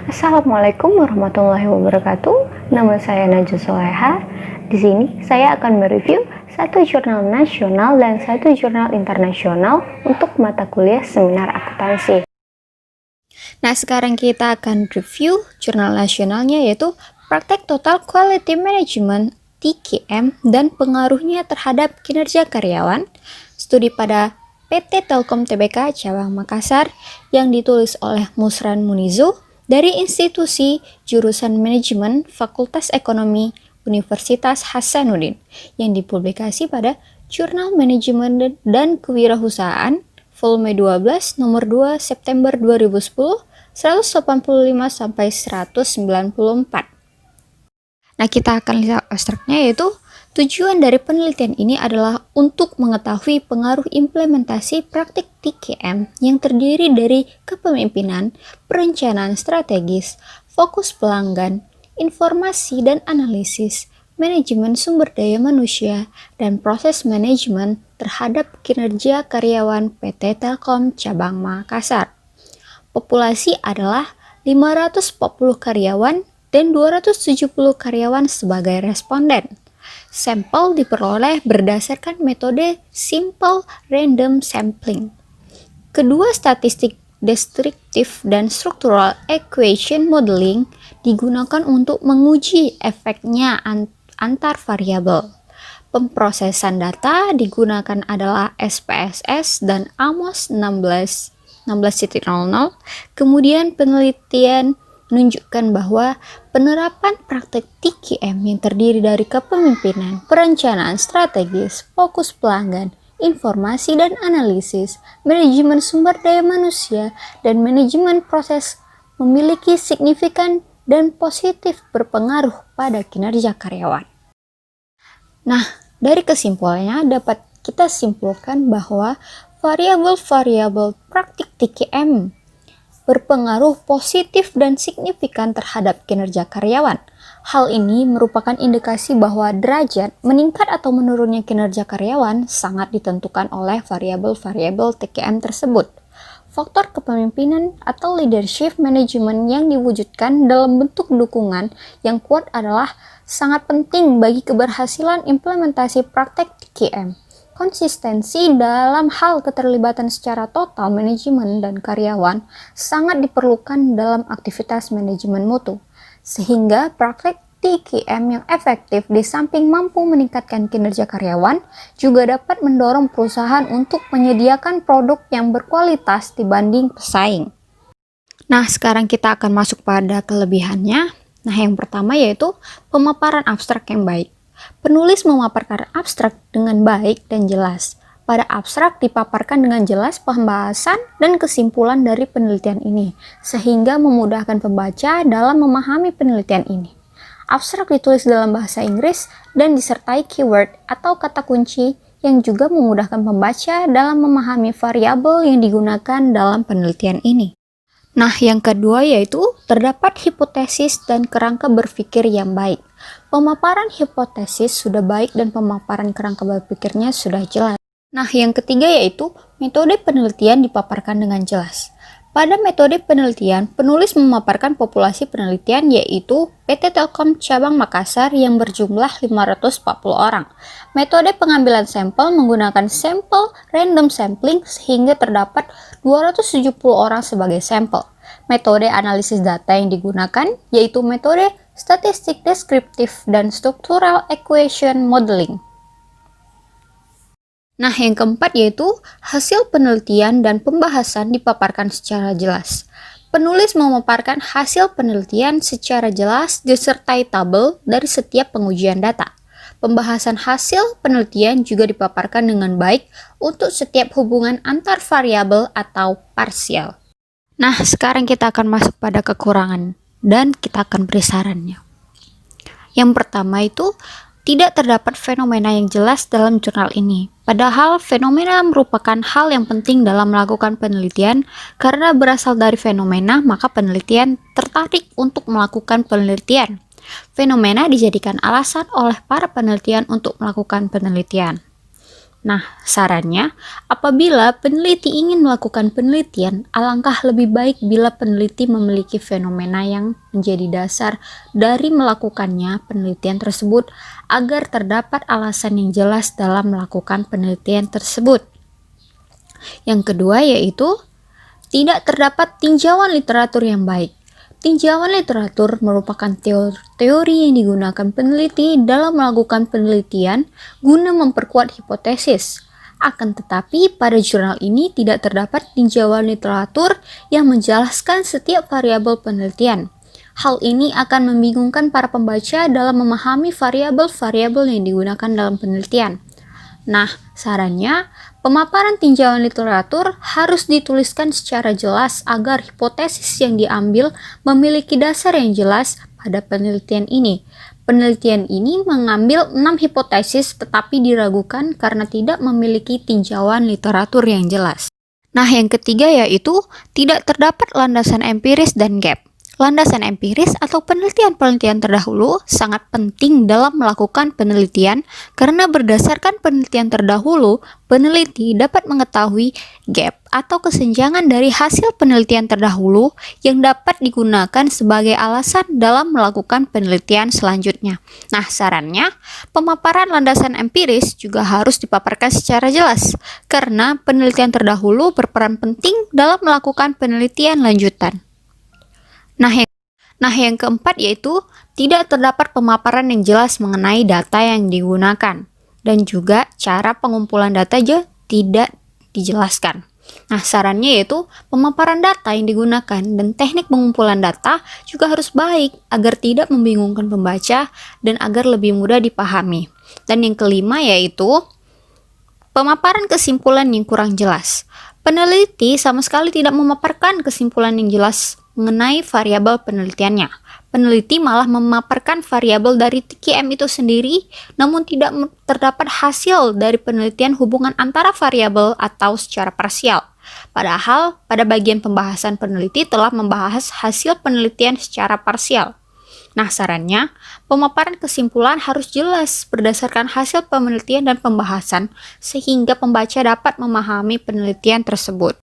Assalamualaikum warahmatullahi wabarakatuh. Nama saya Najwa Soleha. Di sini saya akan mereview satu jurnal nasional dan satu jurnal internasional untuk mata kuliah seminar akuntansi. Nah, sekarang kita akan review jurnal nasionalnya, yaitu Praktek Total Quality Management (TQM) dan pengaruhnya terhadap kinerja karyawan. Studi pada PT Telkom Tbk Cabang Makassar yang ditulis oleh Musran Munizu dari institusi jurusan manajemen Fakultas Ekonomi Universitas Hasanuddin yang dipublikasi pada Jurnal Manajemen dan Kewirausahaan volume 12 nomor 2 September 2010 185 sampai 194. Nah, kita akan lihat abstraknya, yaitu tujuan dari penelitian ini adalah untuk mengetahui pengaruh implementasi praktik TQM yang terdiri dari kepemimpinan, perencanaan strategis, fokus pelanggan, informasi dan analisis, manajemen sumber daya manusia, dan proses manajemen terhadap kinerja karyawan PT Telkom Cabang Makassar. Populasi adalah 540 karyawan dan 270 karyawan sebagai responden. Sampel diperoleh berdasarkan metode Simple Random Sampling. Kedua statistik deskriptif dan structural equation modeling digunakan untuk menguji efeknya antar variabel. Pemrosesan data digunakan adalah SPSS dan AMOS 16.00. Kemudian penelitian menunjukkan bahwa penerapan praktik TQM yang terdiri dari kepemimpinan, perencanaan strategis, fokus pelanggan, informasi dan analisis, manajemen sumber daya manusia, dan manajemen proses memiliki signifikan dan positif berpengaruh pada kinerja karyawan. Nah, dari kesimpulannya dapat kita simpulkan bahwa variabel-variabel praktik TQM berpengaruh positif dan signifikan terhadap kinerja karyawan. Hal ini merupakan indikasi bahwa derajat meningkat atau menurunnya kinerja karyawan sangat ditentukan oleh variabel-variabel TQM tersebut. Faktor kepemimpinan atau leadership management yang diwujudkan dalam bentuk dukungan yang kuat adalah sangat penting bagi keberhasilan implementasi praktek TQM. Konsistensi dalam hal keterlibatan secara total manajemen dan karyawan sangat diperlukan dalam aktivitas manajemen mutu, sehingga praktek TQM yang efektif di samping mampu meningkatkan kinerja karyawan, juga dapat mendorong perusahaan untuk menyediakan produk yang berkualitas dibanding pesaing. Nah, sekarang kita akan masuk pada kelebihannya. Nah, yang pertama yaitu pemaparan abstrak yang baik. Penulis memaparkan abstrak dengan baik dan jelas. Pada abstrak dipaparkan dengan jelas pembahasan dan kesimpulan dari penelitian ini, sehingga memudahkan pembaca dalam memahami penelitian ini. Abstrak ditulis dalam bahasa Inggris dan disertai keyword atau kata kunci yang juga memudahkan pembaca dalam memahami variabel yang digunakan dalam penelitian ini. Nah, yang kedua yaitu terdapat hipotesis dan kerangka berpikir yang baik. Pemaparan hipotesis sudah baik dan pemaparan kerangka berpikirnya sudah jelas. Nah, yang ketiga yaitu metode penelitian dipaparkan dengan jelas. Pada metode penelitian, penulis memaparkan populasi penelitian yaitu PT Telkom Cabang Makassar yang berjumlah 540 orang. Metode pengambilan sampel menggunakan Simple Random Sampling sehingga terdapat 270 orang sebagai sampel. Metode analisis data yang digunakan yaitu metode statistik deskriptif dan structural equation modeling. Nah, yang keempat yaitu hasil penelitian dan pembahasan dipaparkan secara jelas. Penulis memaparkan hasil penelitian secara jelas disertai tabel dari setiap pengujian data. Pembahasan hasil penelitian juga dipaparkan dengan baik untuk setiap hubungan antar variabel atau parsial. Nah, sekarang kita akan masuk pada kekurangan dan kita akan beri sarannya. Yang pertama itu tidak terdapat fenomena yang jelas dalam jurnal ini. Padahal fenomena merupakan hal yang penting dalam melakukan penelitian, karena berasal dari fenomena maka penelitian tertarik untuk melakukan penelitian. Fenomena dijadikan alasan oleh para penelitian untuk melakukan penelitian. Nah, sarannya, apabila peneliti ingin melakukan penelitian, alangkah lebih baik bila peneliti memiliki fenomena yang menjadi dasar dari melakukannya penelitian tersebut agar terdapat alasan yang jelas dalam melakukan penelitian tersebut. Yang kedua yaitu, tidak terdapat tinjauan literatur yang baik. Tinjauan literatur merupakan teori yang digunakan peneliti dalam melakukan penelitian guna memperkuat hipotesis. Akan tetapi, pada jurnal ini tidak terdapat tinjauan literatur yang menjelaskan setiap variabel penelitian. Hal ini akan membingungkan para pembaca dalam memahami variabel-variabel yang digunakan dalam penelitian. Nah, sarannya, pemaparan tinjauan literatur harus dituliskan secara jelas agar hipotesis yang diambil memiliki dasar yang jelas pada penelitian ini. Penelitian ini mengambil 6 hipotesis tetapi diragukan karena tidak memiliki tinjauan literatur yang jelas. Nah, yang ketiga yaitu tidak terdapat landasan empiris dan gap. Landasan empiris atau penelitian-penelitian terdahulu sangat penting dalam melakukan penelitian karena berdasarkan penelitian terdahulu, peneliti dapat mengetahui gap atau kesenjangan dari hasil penelitian terdahulu yang dapat digunakan sebagai alasan dalam melakukan penelitian selanjutnya. Nah, sarannya, pemaparan landasan empiris juga harus dipaparkan secara jelas karena penelitian terdahulu berperan penting dalam melakukan penelitian lanjutan. Nah, yang keempat yaitu tidak terdapat pemaparan yang jelas mengenai data yang digunakan dan juga cara pengumpulan data juga tidak dijelaskan. Nah, sarannya yaitu pemaparan data yang digunakan dan teknik pengumpulan data juga harus baik agar tidak membingungkan pembaca dan agar lebih mudah dipahami. Dan yang kelima yaitu pemaparan kesimpulan yang kurang jelas. Peneliti sama sekali tidak memaparkan kesimpulan yang jelas mengenai variabel penelitiannya. Peneliti malah memaparkan variabel dari TQM itu sendiri, namun tidak terdapat hasil dari penelitian hubungan antara variabel atau secara parsial. Padahal, pada bagian pembahasan peneliti telah membahas hasil penelitian secara parsial. Nah, sarannya, pemaparan kesimpulan harus jelas berdasarkan hasil penelitian dan pembahasan, sehingga pembaca dapat memahami penelitian tersebut.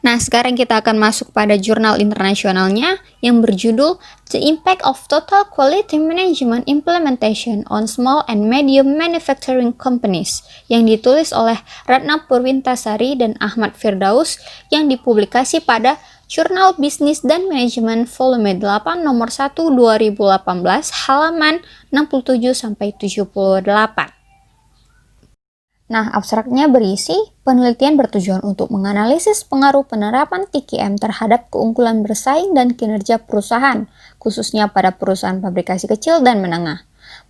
Nah, sekarang kita akan masuk pada jurnal internasionalnya yang berjudul The Impact of Total Quality Management Implementation on Small and Medium Manufacturing Companies yang ditulis oleh Ratna Purwintasari dan Ahmad Firdaus yang dipublikasi pada Jurnal Bisnis dan Manajemen Volume 8 nomor 1 2018 halaman 67-78. Nah, abstraknya berisi, penelitian bertujuan untuk menganalisis pengaruh penerapan TQM terhadap keunggulan bersaing dan kinerja perusahaan, khususnya pada perusahaan fabrikasi kecil dan menengah.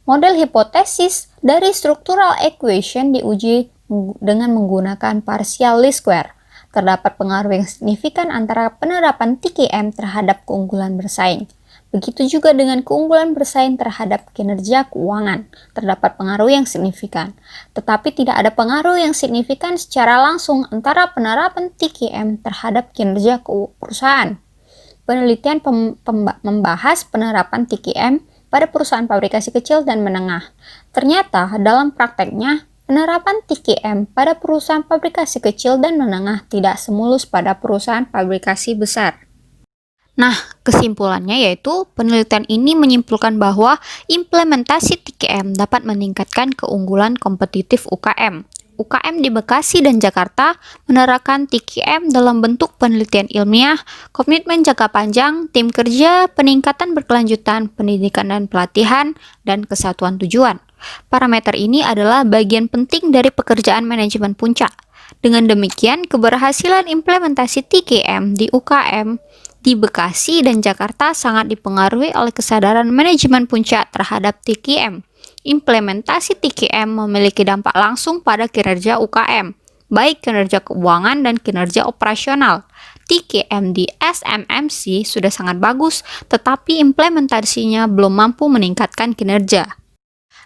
Model hipotesis dari structural equation diuji dengan menggunakan partial least square. Terdapat pengaruh yang signifikan antara penerapan TQM terhadap keunggulan bersaing. Begitu juga dengan keunggulan bersaing terhadap kinerja keuangan, terdapat pengaruh yang signifikan. Tetapi tidak ada pengaruh yang signifikan secara langsung antara penerapan TQM terhadap kinerja perusahaan. Penelitian membahas penerapan TQM pada perusahaan fabrikasi kecil dan menengah. Ternyata dalam prakteknya, penerapan TQM pada perusahaan fabrikasi kecil dan menengah tidak semulus pada perusahaan fabrikasi besar. Nah, kesimpulannya yaitu penelitian ini menyimpulkan bahwa implementasi TQM dapat meningkatkan keunggulan kompetitif UKM. UKM di Bekasi dan Jakarta menerapkan TQM dalam bentuk penelitian ilmiah, komitmen jangka panjang, tim kerja, peningkatan berkelanjutan, pendidikan dan pelatihan, dan kesatuan tujuan. Parameter ini adalah bagian penting dari pekerjaan manajemen puncak. Dengan demikian, keberhasilan implementasi TQM di UKM di Bekasi dan Jakarta sangat dipengaruhi oleh kesadaran manajemen puncak terhadap TQM. Implementasi TQM memiliki dampak langsung pada kinerja UKM, baik kinerja keuangan dan kinerja operasional. TQM di SMMC sudah sangat bagus, tetapi implementasinya belum mampu meningkatkan kinerja.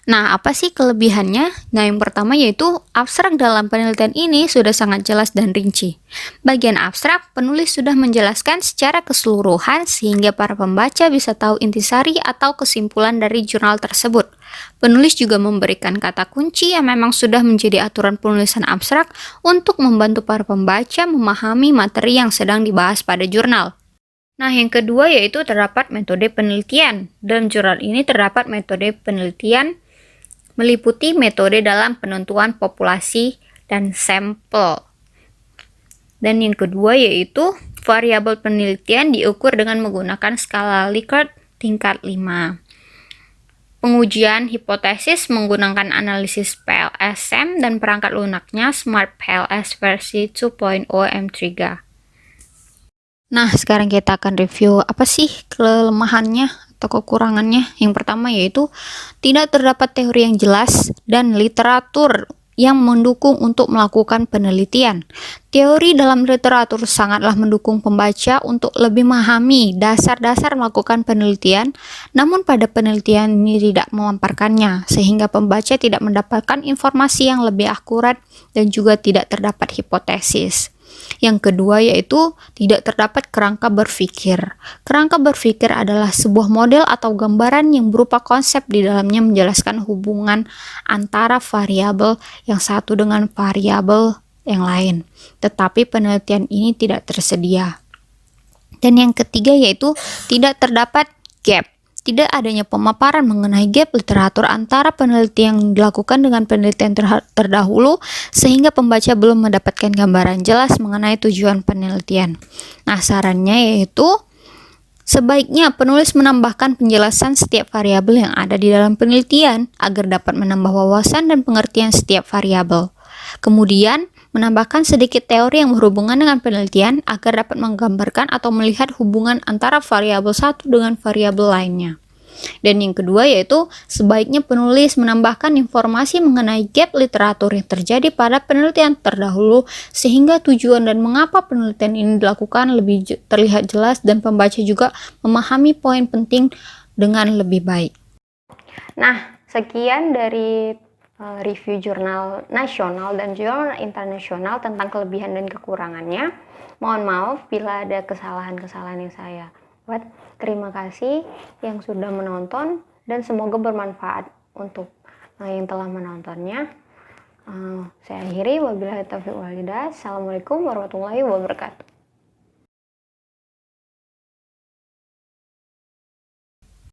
Nah, apa sih kelebihannya? Nah, yang pertama yaitu abstrak dalam penelitian ini sudah sangat jelas dan rinci. Bagian abstrak, penulis sudah menjelaskan secara keseluruhan sehingga para pembaca bisa tahu intisari atau kesimpulan dari jurnal tersebut. Penulis juga memberikan kata kunci yang memang sudah menjadi aturan penulisan abstrak untuk membantu para pembaca memahami materi yang sedang dibahas pada jurnal. Nah, yang kedua yaitu terdapat metode penelitian. Dalam jurnal ini terdapat metode penelitian meliputi metode dalam penentuan populasi dan sampel. Dan yang kedua yaitu variabel penelitian diukur dengan menggunakan skala Likert tingkat 5. Pengujian hipotesis menggunakan analisis PLSM dan perangkat lunaknya Smart PLS versi 2.0 M3. Nah, sekarang kita akan review apa sih kelemahannya atau kekurangannya. Yang pertama yaitu tidak terdapat teori yang jelas dan literatur yang mendukung untuk melakukan penelitian. Teori dalam literatur sangatlah mendukung pembaca untuk lebih memahami dasar-dasar melakukan penelitian, namun pada penelitian ini tidak memaparkannya, sehingga pembaca tidak mendapatkan informasi yang lebih akurat dan juga tidak terdapat hipotesis. Yang kedua yaitu tidak terdapat kerangka berpikir. Kerangka berpikir adalah sebuah model atau gambaran yang berupa konsep di dalamnya menjelaskan hubungan antara variabel yang satu dengan variabel yang lain. Tetapi penelitian ini tidak tersedia. Dan yang ketiga yaitu tidak terdapat gap. Tidak adanya pemaparan mengenai gap literatur antara penelitian yang dilakukan dengan penelitian terdahulu sehingga pembaca belum mendapatkan gambaran jelas mengenai tujuan penelitian. Nah, sarannya yaitu sebaiknya penulis menambahkan penjelasan setiap variabel yang ada di dalam penelitian agar dapat menambah wawasan dan pengertian setiap variabel. Kemudian, menambahkan sedikit teori yang berhubungan dengan penelitian agar dapat menggambarkan atau melihat hubungan antara variabel satu dengan variabel lainnya. Dan yang kedua yaitu sebaiknya penulis menambahkan informasi mengenai gap literatur yang terjadi pada penelitian terdahulu sehingga tujuan dan mengapa penelitian ini dilakukan lebih terlihat jelas dan pembaca juga memahami poin penting dengan lebih baik. Nah, sekian dari review jurnal nasional dan jurnal internasional tentang kelebihan dan kekurangannya. Mohon maaf bila ada kesalahan-kesalahan yang saya buat. Terima kasih yang sudah menonton dan semoga bermanfaat untuk yang telah menontonnya. Saya akhiri, wabillahi taufiq wal hidayah. Assalamualaikum warahmatullahi wabarakatuh.